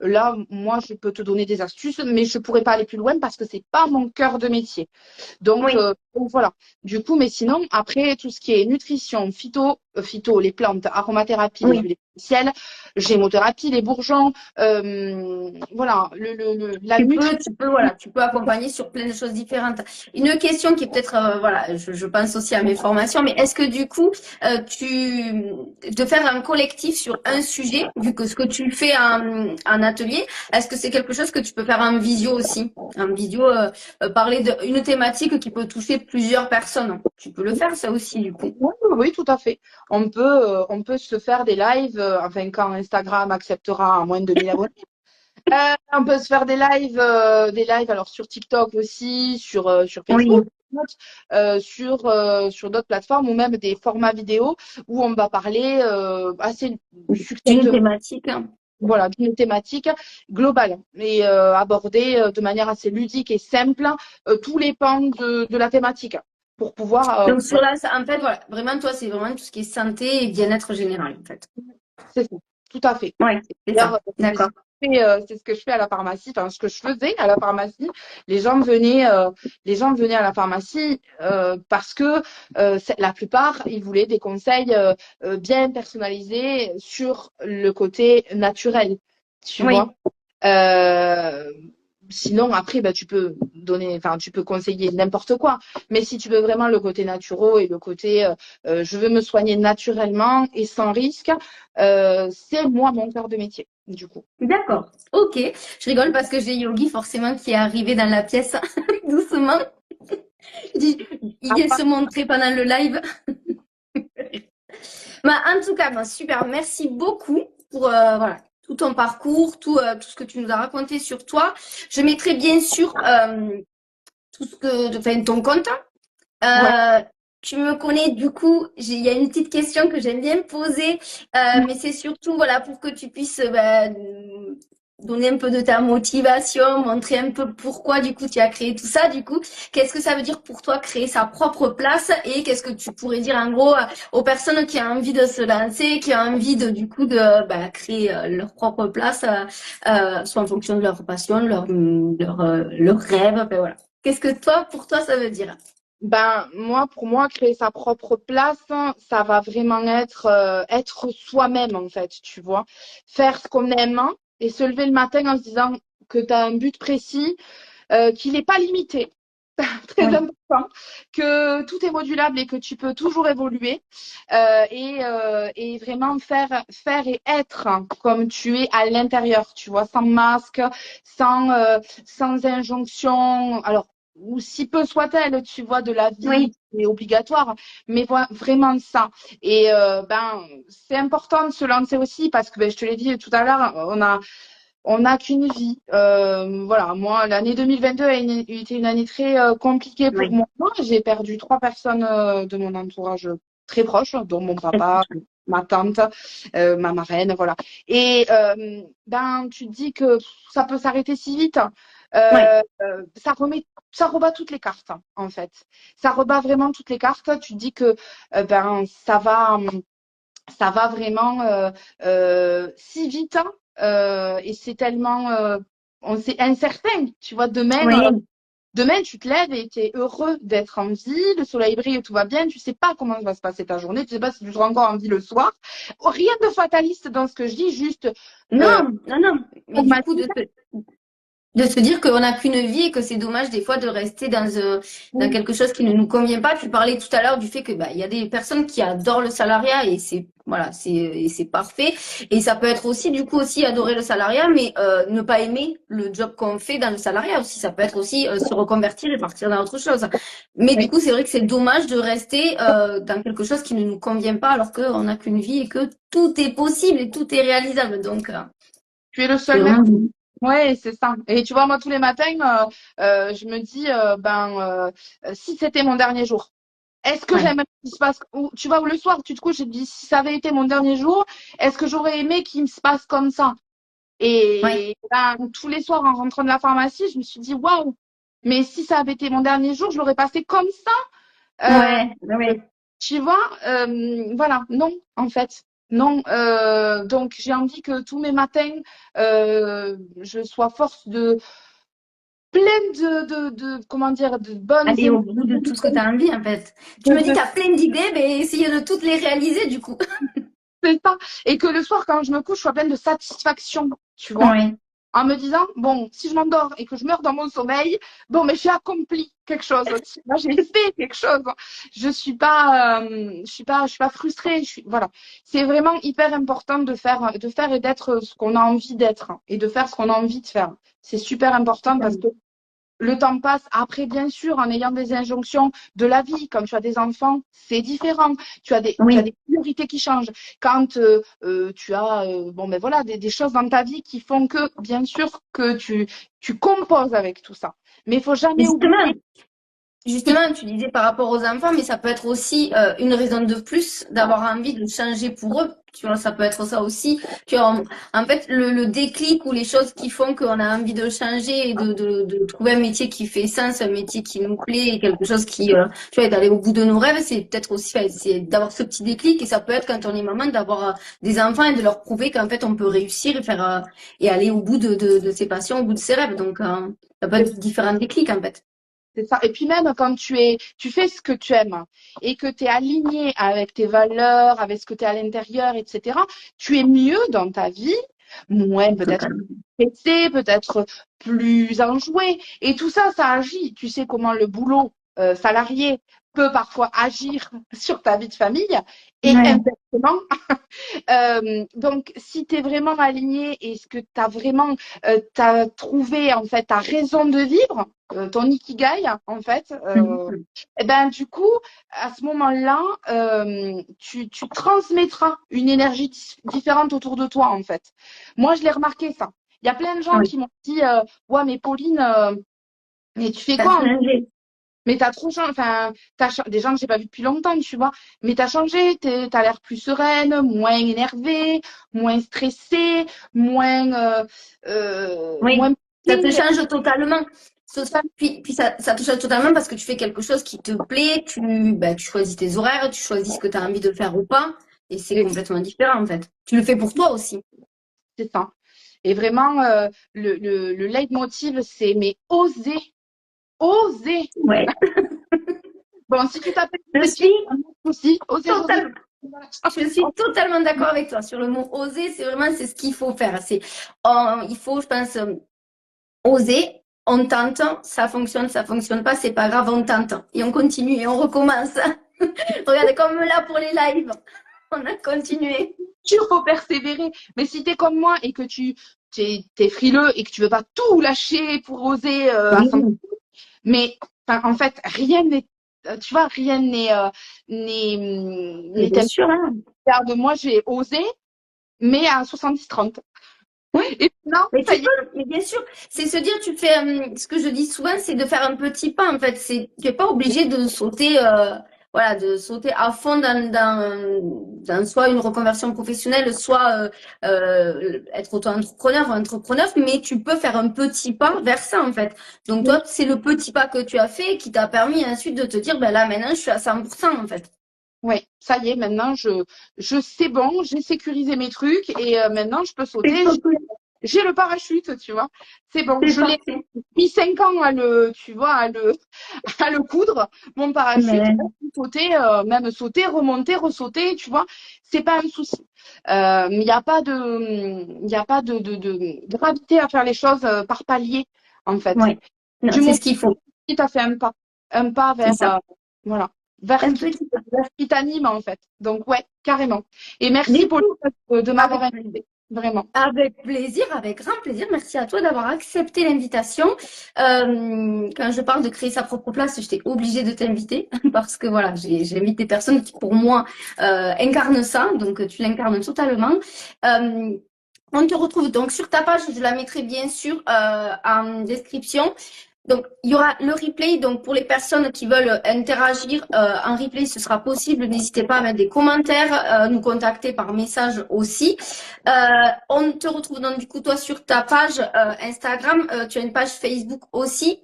là, moi, je peux te donner des astuces, mais je pourrais pas aller plus loin parce que c'est pas mon cœur de métier. Oui. Donc voilà. Du coup, mais sinon, après, tout ce qui est nutrition, phyto, les plantes, aromathérapie, les Oui. huiles essentielles, gémothérapie, les bourgeons, voilà, la nutrition. Voilà, tu peux accompagner sur plein de choses différentes. Une question qui est peut-être, voilà, je pense aussi à mes formations, mais est-ce que du coup, de faire un collectif sur un sujet, vu que ce que tu fais en atelier, est-ce que c'est quelque chose que tu peux faire en visio aussi? En visio, parler d'une thématique qui peut toucher plusieurs personnes. Tu peux le faire, ça aussi, du coup. Oui, oui, oui, tout à fait. On peut se faire des lives, enfin, quand Instagram acceptera à moins de 2000 abonnés. On peut se faire des lives alors sur TikTok aussi, sur Oui. Facebook, sur d'autres plateformes ou même des formats vidéo où on va parler assez D'une succinctement, thématique, hein. voilà, d'une thématique globale et aborder de manière assez ludique et simple tous les pans de la thématique pour pouvoir, Donc sur la, en fait, voilà, vraiment, toi, c'est vraiment tout ce qui est santé et bien-être général, en fait. c'est ça, tout à fait. Ouais, c'est ça. D'ailleurs, D'accord. c'est ce que je fais à la pharmacie, enfin ce que je faisais à la pharmacie. Les gens venaient à la pharmacie parce que la plupart, ils voulaient des conseils bien personnalisés sur le côté naturel, tu Oui. vois. Euh, Sinon, après, bah, tu peux donner, enfin, tu peux conseiller n'importe quoi. Mais si tu veux vraiment le côté naturel et le côté je veux me soigner naturellement et sans risque, c'est moi mon cœur de métier, du coup. D'accord. Ok. Je rigole parce que j'ai Yogi forcément qui est arrivé dans la pièce doucement. Il vient se montrer pendant le live. Bah, en tout cas, bah, super. Merci beaucoup pour voilà, tout ton parcours, tout ce que tu nous as raconté sur toi. Je mettrai bien sûr tout ce que, enfin, ton compte. Ouais. Euh, Tu me connais, du coup, il y a une petite question que j'aime bien poser, mais c'est surtout voilà pour que tu puisses bah, donner un peu de ta motivation, montrer un peu pourquoi du coup tu as créé tout ça. Du coup, qu'est-ce que ça veut dire pour toi créer sa propre place et qu'est-ce que tu pourrais dire en gros aux personnes qui ont envie de se lancer, qui ont envie de du coup de bah, créer leur propre place, soit en fonction de leur passion, leur rêve, enfin, voilà. Qu'est-ce que toi, pour toi, ça veut dire? Ben, moi, pour moi, créer sa propre place, hein, ça va vraiment être soi-même, en fait, tu vois. Faire ce qu'on aime hein, et se lever le matin en se disant que tu as un but précis, qu'il n'est pas limité. Très Oui. important, que tout est modulable et que tu peux toujours évoluer et vraiment faire et être comme tu es à l'intérieur, tu vois, sans masque, sans injonction. Alors, ou si peu soit-elle, tu vois, de la vie Oui. qui est obligatoire, mais vraiment ça. Et ben, c'est important de se lancer aussi parce que ben, je te l'ai dit tout à l'heure, On n'a qu'une vie. Voilà, moi, l'année 2022 a été une année très compliquée pour Oui. moi. J'ai perdu 3 personnes de mon entourage très proche, dont mon papa, ma tante, ma marraine, voilà. Et ben, tu te dis que ça peut s'arrêter si vite. Ouais. Ça rebat toutes les cartes, en fait. Ça rebat vraiment toutes les cartes. Tu te dis que ben, ça va vraiment si vite, hein, et c'est tellement c'est incertain. Tu vois, Oui. demain, tu te lèves et tu es heureux d'être en vie, le soleil brille et tout va bien. Tu sais pas comment va se passer ta journée, tu sais pas si tu seras encore en vie le soir. Rien de fataliste dans ce que je dis, juste euh, Non, non, non. Mais du coup, pragmatique. de se dire qu'on n'a qu'une vie et que c'est dommage des fois de rester dans Oui, quelque chose qui ne nous convient pas. Tu parlais tout à l'heure du fait que bah, il y a des personnes qui adorent le salariat et c'est voilà, c'est parfait. Et ça peut être aussi du coup aussi adorer le salariat, mais ne pas aimer le job qu'on fait dans le salariat aussi. Ça peut être aussi se reconvertir et partir dans autre chose. Mais du oui. coup, c'est vrai que c'est dommage de rester dans quelque chose qui ne nous convient pas alors qu'on n'a qu'une vie et que tout est possible et tout est réalisable. Donc, Tu es le c'est seul maître. vraiment Ouais, c'est ça. Et tu vois, moi, tous les matins, je me dis, si c'était mon dernier jour. Est-ce que ouais. j'aimerais qu'il se passe, ou, tu vois, ou le soir, tu te couches et te dis, si ça avait été mon dernier jour, est-ce que j'aurais aimé qu'il me se passe comme ça? Ouais. Et ben, tous les soirs, en rentrant de la pharmacie, je me suis dit, waouh, mais si ça avait été mon dernier jour, je l'aurais passé comme ça. Ouais, ouais. Tu vois, voilà, non, en fait. Non, donc j'ai envie que tous mes matins, je sois force de pleine comment dire, de bonnes Aller au bout de tout ce que tu as envie, en fait. Tu me dis, tu as plein d'idées, mais essayer de toutes les réaliser, du coup. c'est ça. Et que le soir, quand je me couche, je sois pleine de satisfaction, tu vois. Ouais. En me disant, bon, si je m'endors et que je meurs dans mon sommeil, bon, mais j'ai accompli quelque chose. Moi, j'ai fait quelque chose. Je suis pas frustrée. Voilà. C'est vraiment hyper important de faire et d'être ce qu'on a envie d'être, hein, et de faire ce qu'on a envie de faire. C'est super important parce que le temps passe. Après, bien sûr, en ayant des injonctions de la vie, quand tu as des enfants, c'est différent. Tu as Oui. des priorités qui changent. Quand tu as bon, ben voilà, des choses dans ta vie qui font que, bien sûr, que tu composes avec tout ça. Mais il faut Et jamais justement, oublier que Justement, tu disais par rapport aux enfants, mais ça peut être aussi une raison de plus d'avoir envie de changer pour eux. Tu vois, ça peut être ça aussi. Tu vois, en fait, le déclic ou les choses qui font qu'on a envie de changer et de trouver un métier qui fait sens, un métier qui nous plaît, et quelque chose qui, tu vois, est d'aller au bout de nos rêves, c'est peut-être aussi, enfin, c'est d'avoir ce petit déclic et ça peut être quand on est maman d'avoir des enfants et de leur prouver qu'en fait on peut réussir et faire et aller au bout de ses passions, au bout de ses rêves. Donc, ça peut être différents déclics en fait. c'est ça. Et puis même quand tu fais ce que tu aimes et que tu es aligné avec tes valeurs, avec ce que tu es à l'intérieur, etc., tu es mieux dans ta vie, moins peut-être Totalement. stressé, peut-être plus enjoué. Et tout ça, ça agit. Tu sais comment le boulot salarié peut parfois agir sur ta vie de famille et Ouais. inversement. Donc, si tu es vraiment aligné et ce que tu as vraiment t'as trouvé en fait ta raison de vivre, ton ikigai en fait, Mhm. et ben du coup, à ce moment-là, tu transmettras une énergie différente autour de toi en fait. Moi, je l'ai remarqué ça. Il y a plein de gens Oui. qui m'ont dit ouais, mais Pauline, mais tu fais Ça a quoi? changé. Mais t'as trop changé, enfin, des gens que j'ai pas vus depuis longtemps, tu vois. Mais t'as changé, t'as l'air plus sereine, moins énervée, moins stressée, moins Oui, ça te ping. change totalement. Puis ça te change totalement parce que tu fais quelque chose qui te plaît, tu choisis tes horaires, tu choisis ce que tu as envie de faire ou pas, et c'est Et complètement différent en fait. Tu le fais pour toi aussi. c'est ça. Et vraiment, le leitmotiv, c'est mais oser, oser. Ouais. Bon, si tu t'appelles Je petit, suis aussi, oser, oser. totalement, je suis totalement d'accord avec toi sur le mot oser. C'est vraiment c'est ce qu'il faut faire. Il faut, je pense, oser. On tente, ça fonctionne pas, c'est pas grave, on tente et on continue et on recommence. Regarde comme là pour les lives. On a continué. Sûr, faut persévérer. Mais si t'es comme moi et que t'es frileux et que tu veux pas tout lâcher pour oser à 100%, Oui, mais enfin, en fait, rien n'est, tu vois, rien mais n'est bien sûr, hein. Regarde, moi, j'ai osé, mais à 70-30. Et non, Mais ça tu y est. peux, mais bien sûr, c'est se dire, tu fais, ce que je dis souvent, c'est de faire un petit pas, en fait. Tu es pas obligé de sauter, voilà, de sauter à fond dans soit une reconversion professionnelle, soit être auto-entrepreneur ou entrepreneur, mais tu peux faire un petit pas vers ça, en fait. Donc toi, c'est le petit pas que tu as fait qui t'a permis ensuite de te dire, ben là, maintenant, je suis à 100%, en fait. Ouais, ça y est, maintenant, je sais bon, j'ai sécurisé mes trucs et maintenant, je peux sauter. C'est cool. J'ai le parachute, tu vois. C'est bon, C'est je l'ai parfait. mis 5 ans tu vois, à le coudre, mon parachute. Mais, Sauter, même sauter, remonter, ressauter, tu vois, c'est pas un souci. Mais il y a pas de gravité à faire les choses par palier, en fait. ouais. Non, Du c'est moment ce qu'il faut. où tu as fait un pas C'est vers, ça. voilà, vers Un petit pas. vers ce qui t'anime, en fait. Donc, ouais, carrément. Et merci Du pour coup, de m'avoir avec invité, vraiment. Avec plaisir, avec grand plaisir. Merci à toi d'avoir accepté l'invitation. Quand je parle de créer sa propre place, j'étais obligée de t'inviter parce que voilà, j'invite des personnes qui, pour moi, incarnent ça. Donc, tu l'incarnes totalement. Euh, on te retrouve donc sur ta page. Je la mettrai bien sûr en description. Donc, il y aura le replay. Donc, pour les personnes qui veulent interagir en replay, ce sera possible. N'hésitez pas à mettre des commentaires, nous contacter par message aussi. On te retrouve donc du coup toi sur ta page Instagram. Tu as une page Facebook aussi,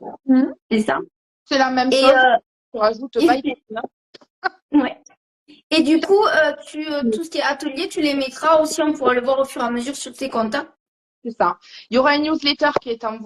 c'est ça. C'est la même Et, chose. Tu rajoutes pas. ouais. Et du coup, tout ce qui est atelier, tu les mettras aussi. On pourra le voir au fur et à mesure sur tes comptes. C'est ça. Il y aura une newsletter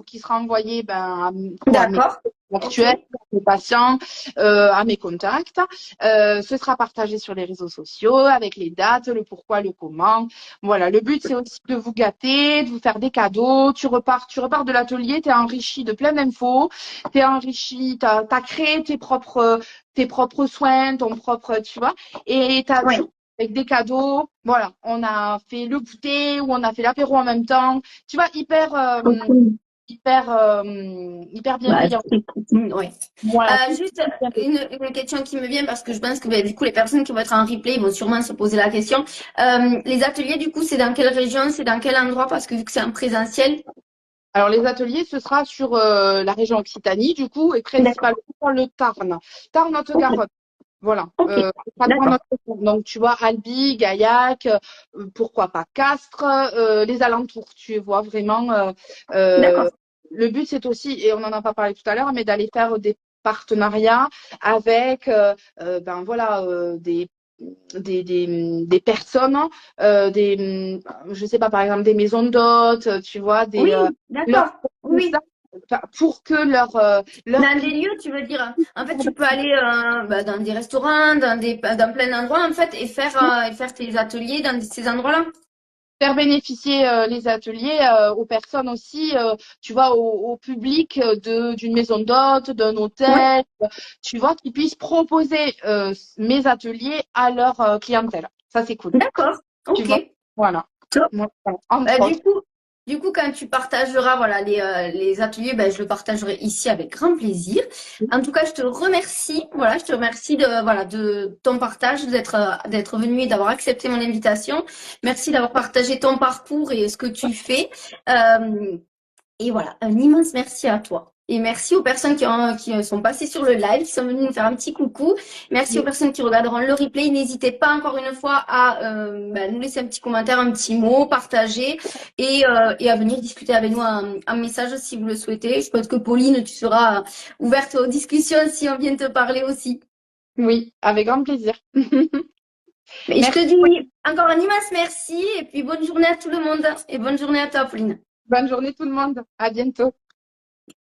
qui sera envoyée à mes D'accord. actuels, à mes patients, à mes contacts. Ce sera partagé sur les réseaux sociaux avec les dates, le pourquoi, le comment. Voilà. Le but, c'est aussi de vous gâter, de vous faire des cadeaux. Tu repars de l'atelier, tu es enrichi de plein d'infos. Tu es enrichi, tu as créé tes propres soins, ton propre, tu vois. Et tu as Ouais. avec des cadeaux. Voilà, on a fait le goûter ou on a fait l'apéro en même temps. Tu vois, hyper Bah, bienveillant. ouais. Voilà. Juste une question qui me vient parce que je pense que bah, du coup les personnes qui vont être en replay vont sûrement se poser la question. Les ateliers du coup c'est dans quelle région, c'est dans quel endroit parce que vu que c'est en présentiel. Alors, les ateliers, ce sera sur la région Occitanie, du coup, et D'accord. principalement le Tarn. Tarn-Haute-Garonne. Voilà. Ok. Ce sera D'accord. Tarn-Haute-Garonne. Donc, tu vois, Albi, Gaillac, pourquoi pas Castres, les alentours, tu vois, vraiment. D'accord. Le but, c'est aussi, et on n'en a pas parlé tout à l'heure, mais d'aller faire des partenariats avec, ben voilà, des personnes, je sais pas, par exemple, des maisons d'hôtes, tu vois, Oui, leur, d'accord. Oui. pour que leur Dans des lieux, tu veux dire. En fait, tu peux aller bah, dans des restaurants, dans plein d'endroits en fait, et faire tes ateliers dans ces endroits-là. faire bénéficier les ateliers aux personnes aussi, tu vois, au public d'une maison d'hôtes, d'un Ouais. hôtel, tu vois, qui puissent proposer mes ateliers à leur clientèle. Ça, c'est cool. D'accord. Tu vois, Ok. voilà. Top. Voilà, entre Bah, autres. du coup, quand tu partageras voilà, les ateliers, bah, je le partagerai ici avec grand plaisir. En tout cas, je te remercie. Voilà, je te remercie de ton partage, d'être venu et d'avoir accepté mon invitation. Merci d'avoir partagé ton parcours et ce que tu fais. Et voilà, un immense merci à toi. Et merci aux personnes qui sont passées sur le live, qui sont venues nous faire un petit coucou. Merci aux personnes qui regarderont le replay. N'hésitez pas encore une fois à bah, nous laisser un petit commentaire, un petit mot, partager et à venir discuter avec nous un message si vous le souhaitez. Je pense que Pauline, tu seras ouverte aux discussions si on vient te parler aussi. Oui, avec grand plaisir. Mais je te Merci. dis encore un immense merci et puis bonne journée à tout le monde et bonne journée à toi, Pauline. Bonne journée tout le monde. À bientôt.